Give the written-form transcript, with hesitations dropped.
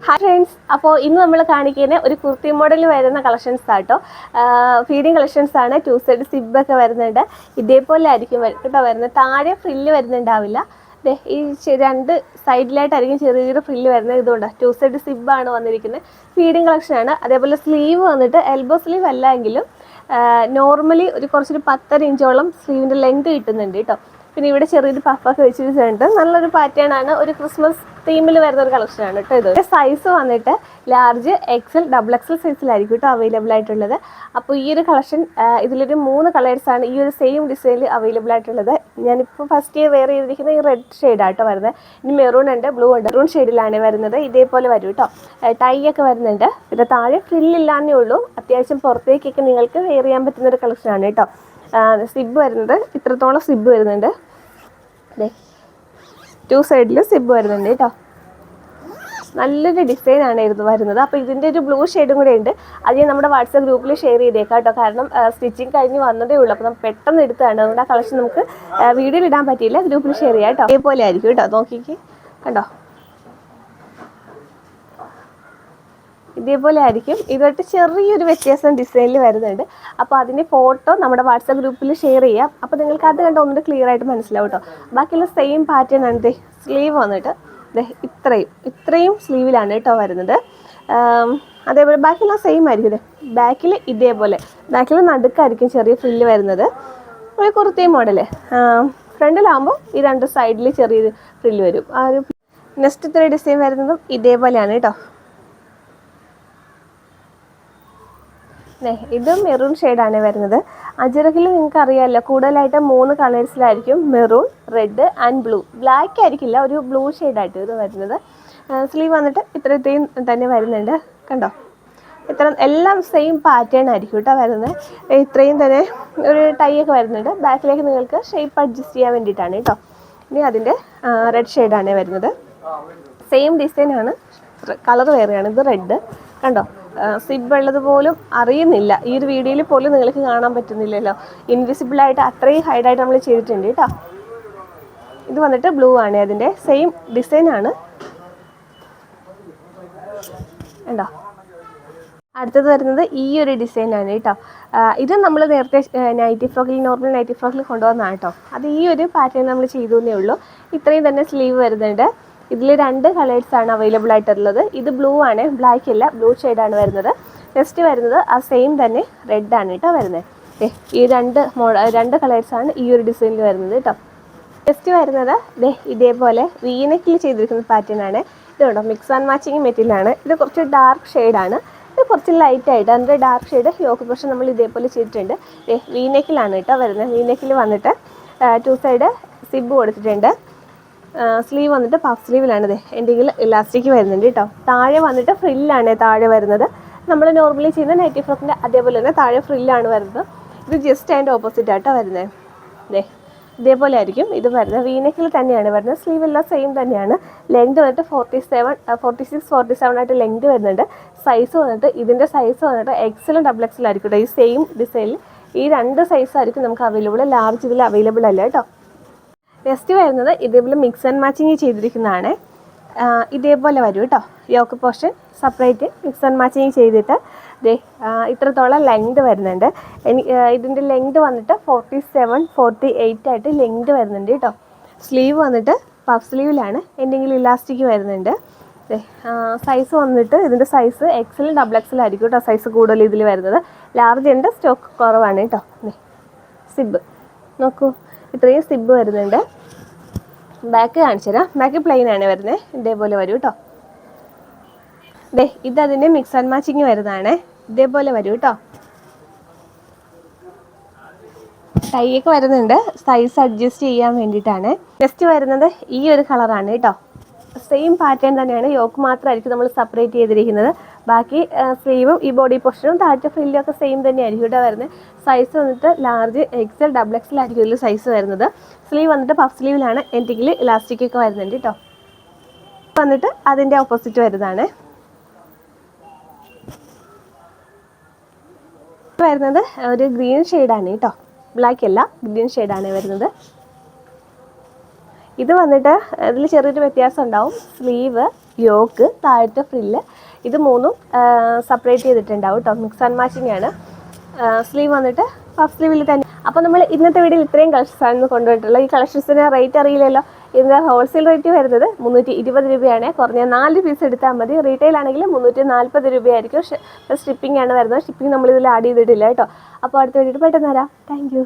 Hi friends, അപ്പോൾ ഇന്ന് നമ്മൾ കാണിക്കുന്ന ഒരു കുർത്തി മോഡലിൽ വരുന്ന കളക്ഷൻസ് ആട്ടോ. ഫീഡിങ് കളക്ഷൻസ് ആണ്. 2 സൈഡ് സിബൊക്കെ വരുന്നുണ്ട്. ഇതേപോലെ ആയിരിക്കും കേട്ടോ വരുന്നത്. താഴെ ഫ്രില്ല് വരുന്നുണ്ടാവില്ല. ഈ രണ്ട് സൈഡിലായിട്ടായിരിക്കും ചെറിയൊരു ഫ്രില്ല് വരുന്നത്. ഇതുകൊണ്ട് 2 സൈഡ് സിബാണ് വന്നിരിക്കുന്നത്. ഫീഡിങ് കളക്ഷനാണ്. അതേപോലെ സ്ലീവ് വന്നിട്ട് എൽബോ സ്ലീവ് അല്ല എങ്കിലും നോർമലി കുറച്ചൊരു 10.5 ഇഞ്ചോളം സ്ലീവിൻ്റെ ലെങ്ത് കിട്ടുന്നുണ്ട് കേട്ടോ. പിന്നെ ഇവിടെ ചെറിയൊരു പഫൊക്കെ വെച്ചിട്ടുണ്ട്. നല്ലൊരു പാറ്റേൺ ആണ്. ഒരു ക്രിസ്മസ് തീമിൽ വരുന്ന ഒരു കളക്ഷനാണ് കേട്ടോ. ഇത് സൈസ് വന്നിട്ട് ലാർജ്, എക്സൽ, ഡബിൾ എക്സൽ സൈസിലായിരിക്കും കേട്ടോ അവൈലബിൾ ആയിട്ടുള്ളത്. അപ്പോൾ ഈ ഒരു കളക്ഷൻ ഇതിലൊരു 3 കളേഴ്സാണ് ഈ ഒരു സെയിം ഡിസൈനിൽ അവൈലബിൾ ആയിട്ടുള്ളത്. ഞാനിപ്പോൾ ഫസ്റ്റ് വെയർ ചെയ്തിരിക്കുന്ന ഈ റെഡ് ഷെയ്ഡാട്ടോ വരുന്നത്. ഇനി മെറൂൺ ഉണ്ട്, ബ്ലൂ ഉണ്ട്. മെറൂൺ ഷെയ്ഡിലാണ് വരുന്നത്. ഇതേപോലെ വരും കേട്ടോ. ടൈ ഒക്കെ വരുന്നുണ്ട്. പിന്നെ താഴെ ഫ്രില്ലില്ലാന്നേ ഉള്ളൂ. അത്യാവശ്യം പുറത്തേക്കൊക്കെ നിങ്ങൾക്ക് വെയർ ചെയ്യാൻ പറ്റുന്ന ഒരു കളക്ഷനാണ് കേട്ടോ. സിബ് വരുന്നത് ഇത്രത്തോളം സിബ് വരുന്നുണ്ട്. 2 സൈഡിൽ സിബ് വരുന്നുണ്ട് കേട്ടോ. നല്ലൊരു ഡിസൈൻ ആണ് ഇത് വരുന്നത്. അപ്പോൾ ഇതിൻ്റെ ഒരു ബ്ലൂ ഷെയ്ഡും കൂടെ ഉണ്ട്. അത് ഞാൻ നമ്മുടെ വാട്സാപ്പ് ഗ്രൂപ്പിൽ ഷെയർ ചെയ്തേക്കാം കേട്ടോ. കാരണം സ്റ്റിച്ചിങ് കഴിഞ്ഞ് വന്നതേ ഉള്ളൂ. അപ്പോൾ നമ്മൾ പെട്ടെന്ന് എടുത്തതാണ്. അതുകൊണ്ട് ആ കളക്ഷൻ നമുക്ക് വീഡിയോയിൽ ഇടാൻ പറ്റിയില്ല. ഗ്രൂപ്പിൽ ഷെയർ ചെയ്യാം കേട്ടോ. ഇതേപോലെ ആയിരിക്കും കേട്ടോ. നോക്കിക്ക് കണ്ടോ, ഇതേപോലെ ആയിരിക്കും. ഇതൊട്ട് ചെറിയൊരു വ്യത്യാസം ഡിസൈനിൽ വരുന്നുണ്ട്. അപ്പോൾ അതിൻ്റെ ഫോട്ടോ നമ്മുടെ വാട്സാപ്പ് ഗ്രൂപ്പിൽ ഷെയർ ചെയ്യാം. അപ്പോൾ നിങ്ങൾക്ക് അത് കണ്ട് ഒന്നുകൂടി ക്ലിയർ ആയിട്ട് മനസ്സിലാവും കേട്ടോ. ബാക്കിയുള്ള സെയിം പാറ്റേൺ ആണ്. സ്ലീവ് വന്നിട്ട് ഇത്രയും സ്ലീവിലാണ് കേട്ടോ വരുന്നത്. അതേപോലെ ബാക്കിയെല്ലാം സെയിം ആയിരിക്കും. ബാക്കിൽ ഇതേപോലെ ബാക്കിൽ നടുക്കായിരിക്കും ചെറിയ ഫ്രില്ല് വരുന്നത്. ഒരു കുർത്തി മോഡല്. ഫ്രണ്ടിലാകുമ്പോൾ ഈ 2 സൈഡിൽ ചെറിയൊരു ഫ്രില്ല് വരും. ആ ഒരു നെക്സ്റ്റ് 3 ഡിസൈൻ വരുന്നതും ഇതേപോലെയാണ് കേട്ടോ. ഇത് മെറൂൺ ഷെയ്ഡാണ് വരുന്നത്. അജറക്കിൽ നിങ്ങൾക്ക് അറിയാമല്ലോ, കൂടുതലായിട്ട് 3 കളേഴ്സിലായിരിക്കും. Maroon, red and blue. Black ആയിരിക്കില്ല, ഒരു ബ്ലൂ ഷെയ്ഡായിട്ട് ഇത് വരുന്നത്. സ്ലീവ് വന്നിട്ട് ഇത്രയും തന്നെ വരുന്നുണ്ട്. കണ്ടോ, എല്ലാം സെയിം പാറ്റേൺ ആയിരിക്കും കേട്ടോ വരുന്നത്. ഇത്രയും തന്നെ ഒരു ടൈ ഒക്കെ വരുന്നുണ്ട്. ബാക്കിലേക്ക് നിങ്ങൾക്ക് ഷേപ്പ് അഡ്ജസ്റ്റ് ചെയ്യാൻ വേണ്ടിയിട്ടാണ് കേട്ടോ. ഇനി അതിൻ്റെ റെഡ് ഷെയ്ഡാണ് വരുന്നത്. സെയിം ഡിസൈനാണ്, കളർ വേറെയാണ്. ഇത് റെഡ് കണ്ടോ. സിബ് ഉള്ളതുപോലും അറിയുന്നില്ല. ഈ ഒരു വീഡിയോയിൽ പോലും നിങ്ങൾക്ക് കാണാൻ പറ്റുന്നില്ലല്ലോ. ഇൻവിസിബിളായിട്ട് അത്രയും ഹൈഡായിട്ട് നമ്മൾ ചെയ്തിട്ടുണ്ട് കേട്ടോ. ഇത് വന്നിട്ട് ബ്ലൂ ആണ്. അതിൻ്റെ സെയിം ഡിസൈനാണ് കണ്ടോ. അടുത്തത് വരുന്നത് ഈ ഒരു ഡിസൈനാണ് കേട്ടോ. ഇത് നമ്മൾ നേരത്തെ നോർമൽ നൈറ്റി ഫ്രോക്കിൽ കൊണ്ടുവന്നതാണ് കേട്ടോ. അത് ഈ ഒരു പാറ്റേൺ നമ്മൾ ചെയ്തേ ഉള്ളൂ. ഇത്രയും തന്നെ സ്ലീവ് വരുന്നുണ്ട്. ഇതിൽ 2 കളേഴ്സാണ് അവൈലബിൾ ആയിട്ടുള്ളത്. ഇത് ബ്ലൂ ആണ്, ബ്ലാക്ക് അല്ല, ബ്ലൂ ഷെയ്ഡാണ് വരുന്നത്. നെക്സ്റ്റ് വരുന്നത് ആ സെയിം തന്നെ റെഡാണ് കേട്ടോ വരുന്നത്. ഈ 2 കളേഴ്സാണ് ഈ ഒരു ഡിസൈനിൽ വരുന്നത് കേട്ടോ. നെക്സ്റ്റ് വരുന്നത് ഇതേപോലെ വീനെക്കിൽ ചെയ്തിരിക്കുന്ന പാറ്റേൺ ആണ്. ഇത് കേട്ടോ, മിക്സ് ആൻഡ് മാച്ചിങ് മെറ്റീരിയലാണ്. ഇത് കുറച്ച് ഡാർക്ക് ഷെയ്ഡാണ്. ഇത് കുറച്ച് ലൈറ്റായിട്ട് അതിൻ്റെ ഡാർക്ക് ഷെയ്ഡ് യോക്ക് പക്ഷേ നമ്മൾ ഇതേപോലെ ചെയ്തിട്ടുണ്ട്. വീനെക്കിലാണ് കേട്ടോ വരുന്നത്. വീനെക്കിൽ വന്നിട്ട് 2 സൈഡ് സിബ് കൊടുത്തിട്ടുണ്ട്. സ്ലീവ് വന്നിട്ട് പഫ് സ്ലീവിലാണ്. എന്തെങ്കിലും ഇലാസ്റ്റിക് വരുന്നുണ്ട് കേട്ടോ. താഴെ വന്നിട്ട് ഫ്രില്ലാണ് താഴെ വരുന്നത്. നമ്മൾ നോർമലി ചെയ്യുന്ന നൈറ്റി ഫ്രോക്കിൻ്റെ അതേപോലെ തന്നെ താഴെ ഫ്രില്ലാണ് വരുന്നത്. ഇത് ജസ്റ്റ് അതിൻ്റെ ഓപ്പോസിറ്റ് ആയിട്ടോ വരുന്നത്. ഇതേപോലെ ആയിരിക്കും ഇത് വരുന്നത്. വീനെക്കിൽ തന്നെയാണ് വരുന്നത്. സ്ലീവ് എല്ലാം സെയിം തന്നെയാണ്. ലെങ്ത് വന്നിട്ട് 46-47 ആയിട്ട് ലെങ്ത് വരുന്നുണ്ട്. സൈസ് വന്നിട്ട് ഇതിൻ്റെ സൈസ് വന്നിട്ട് എക്സലും ഡബിൾ എക്സലും ആയിരിക്കും കേട്ടോ. ഈ സെയിം ഡിസൈനിൽ ഈ 2 സൈസായിരിക്കും നമുക്ക് അവൈലബിൾ. ലാർജ് ഇതിൽ അവൈലബിൾ അല്ല കേട്ടോ. നെക്സ്റ്റ് വരുന്നത് ഇതേപോലെ മിക്സ് ആൻഡ് മാച്ചിങ് ചെയ്തിരിക്കുന്നതാണ്. ഇതേപോലെ വരും കേട്ടോ. Yoke portion separate mix and matching ചെയ്തിട്ട് ഇത്രത്തോളം ലെങ്ത് വരുന്നുണ്ട്. ഇതിൻ്റെ ലെങ്ത് വന്നിട്ട് 47-48 ആയിട്ട് ലെങ്ത് വരുന്നുണ്ട് കേട്ടോ. സ്ലീവ് വന്നിട്ട് പഫ് സ്ലീവിലാണ്. എന്തെങ്കിലും ഇലാസ്റ്റിക് വരുന്നുണ്ട്. സൈസ് വന്നിട്ട് ഇതിൻ്റെ സൈസ് എക്സൽ ഡബിൾ എക്സൽ ആയിരിക്കും കേട്ടോ. സൈസ് കൂടുതൽ ഇതിൽ വരുന്നത്. ലാർജ് ഉണ്ട്, സ്റ്റോക്ക് കുറവാണ് കേട്ടോ. സിബ് നോക്കൂ, ഇത്രയും സിബ് വരുന്നുണ്ട്. ബാക്ക് കാണിച്ചു തരാം. ബാക്ക് പ്ലെയിൻ ആണ് വരുന്നത്. ഇതേപോലെ വരും കേട്ടോ. ഇതതിൻ്റെ മിക്സ് ആൻഡ് മാച്ചിങ് വരുന്നതാണ്. ഇതേപോലെ വരും കേട്ടോ. ടൈ ഒക്കെ വരുന്നുണ്ട്, സൈസ് അഡ്ജസ്റ്റ് ചെയ്യാൻ വേണ്ടിയിട്ടാണ്. നെക്സ്റ്റ് വരുന്നത് ഈ ഒരു കളറാണ് കേട്ടോ. സെയിം പാറ്റേൺ തന്നെയാണ്. യോക്ക് മാത്രമായിരിക്കും നമ്മൾ സെപ്പറേറ്റ് ചെയ്തിരിക്കുന്നത്. ബാക്കി സ്ലീവും ഈ ബോഡി പോർഷനും താഴത്തെ ഫ്രില്ലും ഒക്കെ സെയിം തന്നെയായിരിക്കും ഇവിടെ വരുന്നത്. സൈസ് വന്നിട്ട് ലാർജ്, എക്സൽ, ഡബിൾ എക്സൽ ആയിരിക്കും ഇതിൽ സൈസ് വരുന്നത്. സ്ലീവ് വന്നിട്ട് പഫ് സ്ലീവിലാണ്. എന്തെങ്കിലും ഇലാസ്റ്റിക് ഒക്കെ വരുന്നുണ്ട് കേട്ടോ. വന്നിട്ട് അതിൻ്റെ ഓപ്പോസിറ്റ് വരുന്നതാണ് വരുന്നത്. ഒരു ഗ്രീൻ ഷെയ്ഡാണ് കേട്ടോ. ബ്ലാക്ക് അല്ല, ഗ്രീൻ ഷെയ്ഡാണ് വരുന്നത്. ഇത് വന്നിട്ട് ഇതിൽ ചെറിയൊരു വ്യത്യാസം ഉണ്ടാവും. സ്ലീവ് യോക്ക്, താഴത്തെ ഫ്രില്ല്, ഇത് മൂന്നും സെപ്പറേറ്റ് ചെയ്തിട്ടുണ്ടാവും കേട്ടോ. മിക്സ് ആൻഡ് മാച്ചിങ് ആണ്. സ്ലീവ് വന്നിട്ട് പഫ് സ്ലീവിൽ തന്നെ. അപ്പോൾ നമ്മൾ ഇന്നത്തെ വീഡിയോയിൽ ഇത്രയും കളക്ഷൻസാണ് കൊണ്ടുപോയിട്ടുള്ളത്. ഈ കളക്ഷൻസിന് റേറ്റ് അറിയില്ലല്ലോ. ഇതിൻ്റെ ഹോൾസെയിൽ റേറ്റ് വരുന്നത് 320 രൂപയാണ്. കുറഞ്ഞ 4 പീസ് എടുത്താൽ മതി. റീറ്റെയിൽ ആണെങ്കിൽ 340 രൂപയായിരിക്കും. ഷിപ്പിംഗ് ആണ് വരുന്നത്. ഷിപ്പിംഗ് നമ്മളിതിൽ ആഡ് ചെയ്തിട്ടില്ല കേട്ടോ. അപ്പോൾ അടുത്ത വീഡിയോയിൽ പെട്ടെന്ന് തരാം. Thank you.